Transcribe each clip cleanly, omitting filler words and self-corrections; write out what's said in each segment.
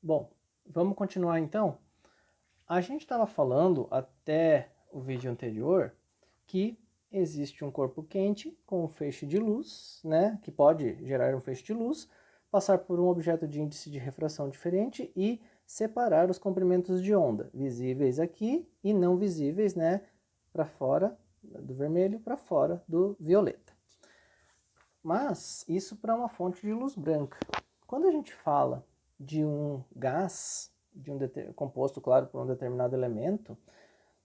Bom, vamos continuar então? A gente estava falando até o vídeo anterior que existe um corpo quente com um feixe de luz, né, que pode gerar um feixe de luz, passar por um objeto de índice de refração diferente e separar os comprimentos de onda, visíveis aqui e não visíveis, né, para fora do vermelho, para fora do violeta. Mas isso para uma fonte de luz branca. Quando a gente fala de um gás, composto, claro, por um determinado elemento,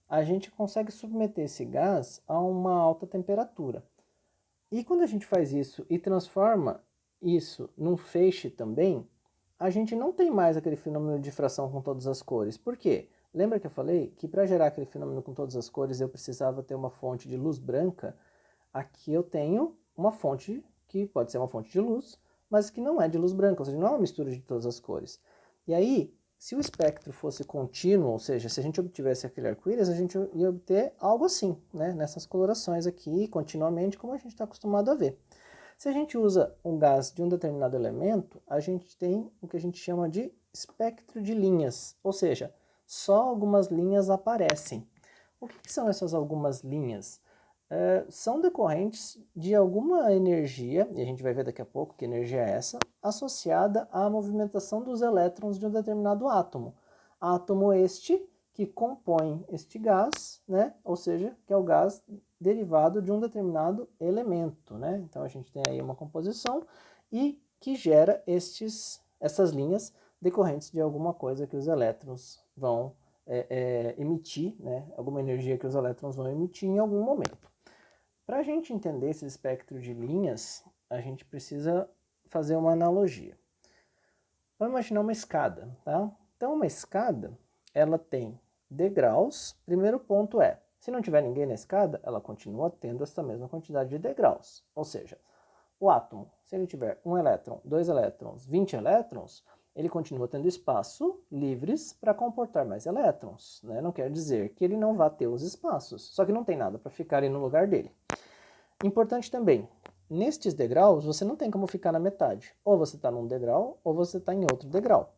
a gente consegue submeter esse gás a uma alta temperatura. E quando a gente faz isso e transforma isso num feixe também, a gente não tem mais aquele fenômeno de difração com todas as cores. Por quê? Lembra que eu falei que para gerar aquele fenômeno com todas as cores eu precisava ter uma fonte de luz branca? Aqui eu tenho uma fonte que pode ser uma fonte de luz, mas que não é de luz branca, ou seja, não é uma mistura de todas as cores. E aí, se o espectro fosse contínuo, ou seja, se a gente obtivesse aquele arco-íris, a gente ia obter algo assim, né? Nessas colorações aqui, continuamente, como a gente está acostumado a ver. Se a gente usa um gás de um determinado elemento, a gente tem o que a gente chama de espectro de linhas, ou seja, só algumas linhas aparecem. O que são essas algumas linhas? São decorrentes de alguma energia, e a gente vai ver daqui a pouco que energia é essa, associada à movimentação dos elétrons de um determinado átomo. Átomo este que compõe este gás, né? Ou seja, que é o gás derivado de um determinado elemento, né? Então a gente tem aí uma composição e que gera essas linhas decorrentes de alguma coisa que os elétrons vão emitir, né? Alguma energia que os elétrons vão emitir em algum momento. Para a gente entender esse espectro de linhas, a gente precisa fazer uma analogia. Vamos imaginar uma escada, tá? Então, uma escada, ela tem degraus. Primeiro ponto é, se não tiver ninguém na escada, ela continua tendo essa mesma quantidade de degraus. Ou seja, o átomo, se ele tiver um elétron, 2 elétrons, 20 elétrons, ele continua tendo espaço livres para comportar mais elétrons, né? Não quer dizer que ele não vá ter os espaços, só que não tem nada para ficar aí no lugar dele. Importante também, nestes degraus você não tem como ficar na metade. Ou você está num degrau, ou você está em outro degrau.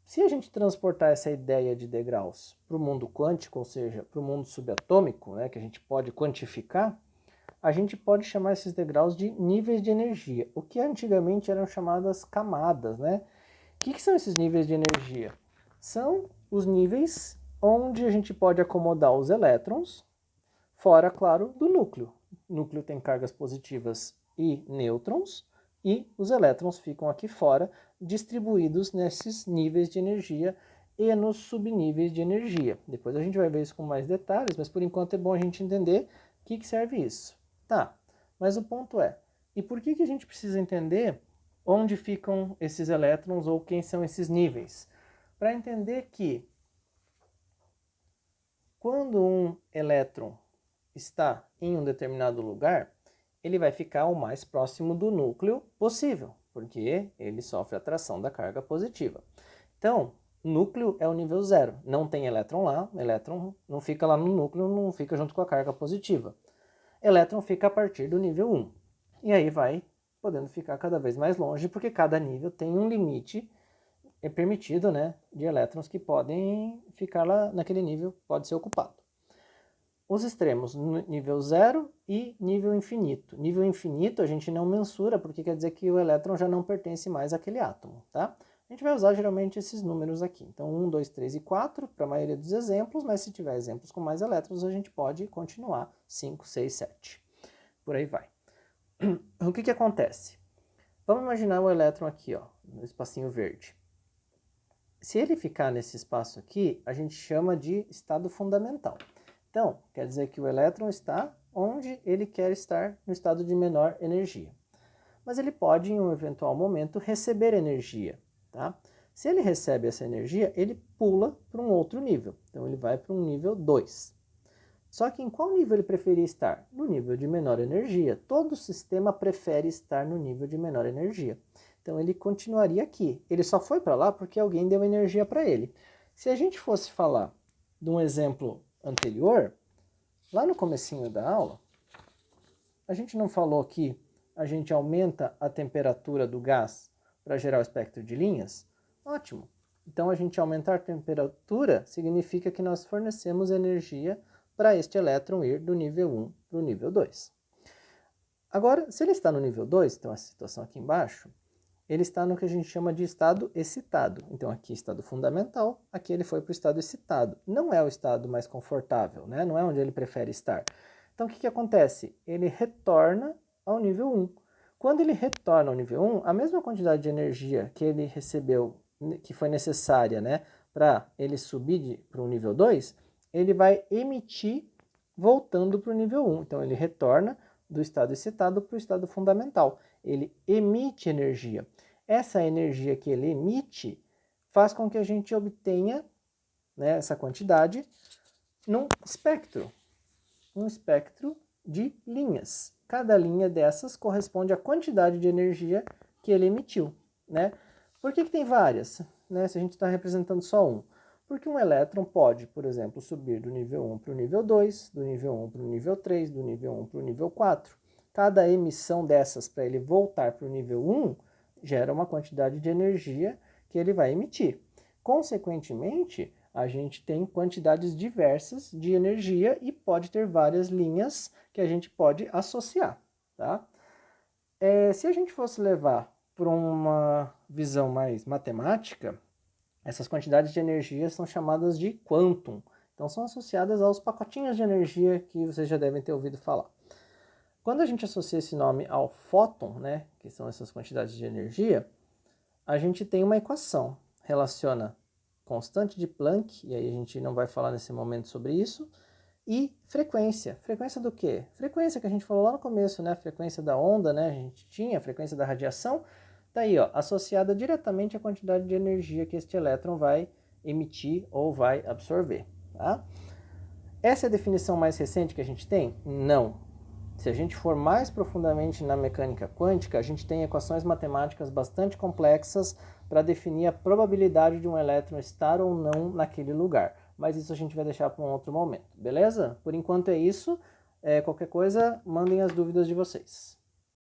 Se a gente transportar essa ideia de degraus para o mundo quântico, ou seja, para o mundo subatômico, né, que a gente pode quantificar, a gente pode chamar esses degraus de níveis de energia, o que antigamente eram chamadas camadas, né? O que são esses níveis de energia? São os níveis onde a gente pode acomodar os elétrons, fora, claro, do núcleo. O núcleo tem cargas positivas e nêutrons, e os elétrons ficam aqui fora, distribuídos nesses níveis de energia e nos subníveis de energia. Depois a gente vai ver isso com mais detalhes, mas por enquanto é bom a gente entender o que serve isso. Tá, mas o ponto é, e por que a gente precisa entender onde ficam esses elétrons ou quem são esses níveis? Para entender que quando um elétron está em um determinado lugar, ele vai ficar o mais próximo do núcleo possível, porque ele sofre atração da carga positiva. Então, núcleo é o nível 0, não tem elétron lá, elétron não fica lá no núcleo, não fica junto com a carga positiva. Elétron fica a partir do nível 1, e aí vai podendo ficar cada vez mais longe, porque cada nível tem um limite permitido, né, de elétrons que podem ficar lá naquele nível, pode ser ocupado. Os extremos, nível 0 e nível infinito. Nível infinito a gente não mensura, porque quer dizer que o elétron já não pertence mais àquele átomo, tá? A gente vai usar geralmente esses números aqui. Então, 1, 2, 3 e 4 para a maioria dos exemplos, mas se tiver exemplos com mais elétrons, a gente pode continuar 5, 6, 7. Por aí vai. O que acontece? Vamos imaginar o elétron aqui, ó, no espacinho verde. Se ele ficar nesse espaço aqui, a gente chama de estado fundamental. Então, quer dizer que o elétron está onde ele quer estar no estado de menor energia. Mas ele pode, em um eventual momento, receber energia, tá? Se ele recebe essa energia, ele pula para um outro nível. Então, ele vai para um nível 2. Só que em qual nível ele preferia estar? No nível de menor energia. Todo sistema prefere estar no nível de menor energia. Então, ele continuaria aqui. Ele só foi para lá porque alguém deu energia para ele. Se a gente fosse falar de um exemplo anterior, lá no comecinho da aula, a gente não falou que a gente aumenta a temperatura do gás para gerar o espectro de linhas? Ótimo. Então, a gente aumentar a temperatura significa que nós fornecemos energia para este elétron ir do nível 1 para o nível 2. Agora, se ele está no nível 2, então essa situação aqui embaixo, ele está no que a gente chama de estado excitado. Então, aqui estado fundamental, aqui ele foi para o estado excitado. Não é o estado mais confortável, né? Não é onde ele prefere estar. Então, o que acontece? Ele retorna ao nível 1. Quando ele retorna ao nível 1, a mesma quantidade de energia que ele recebeu, que foi necessária, né, para ele subir para o nível 2, ele vai emitir voltando para o nível 1. Então, ele retorna do estado excitado para o estado fundamental. Ele emite energia. Essa energia que ele emite faz com que a gente obtenha, né, essa quantidade num espectro. Um espectro de linhas. Cada linha dessas corresponde à quantidade de energia que ele emitiu, né? Por que tem várias, né, se a gente está representando só um? Porque um elétron pode, por exemplo, subir do nível 1 para o nível 2, do nível 1 para o nível 3, do nível 1 para o nível 4. Cada emissão dessas para ele voltar para o nível 1 gera uma quantidade de energia que ele vai emitir. Consequentemente, a gente tem quantidades diversas de energia e pode ter várias linhas que a gente pode associar, tá? Se a gente fosse levar para uma visão mais matemática, essas quantidades de energia são chamadas de quantum. Então, são associadas aos pacotinhos de energia que vocês já devem ter ouvido falar. Quando a gente associa esse nome ao fóton, né, que são essas quantidades de energia, a gente tem uma equação, relaciona constante de Planck, e aí a gente não vai falar nesse momento sobre isso, e frequência. Frequência do quê? Frequência que a gente falou lá no começo, né? A frequência da onda, né? A gente tinha a frequência da radiação, tá aí, ó, associada diretamente à quantidade de energia que este elétron vai emitir ou vai absorver, tá? Essa é a definição mais recente que a gente tem? Não. Se a gente for mais profundamente na mecânica quântica, a gente tem equações matemáticas bastante complexas para definir a probabilidade de um elétron estar ou não naquele lugar. Mas isso a gente vai deixar para um outro momento, beleza? Por enquanto é isso. Qualquer coisa, mandem as dúvidas de vocês.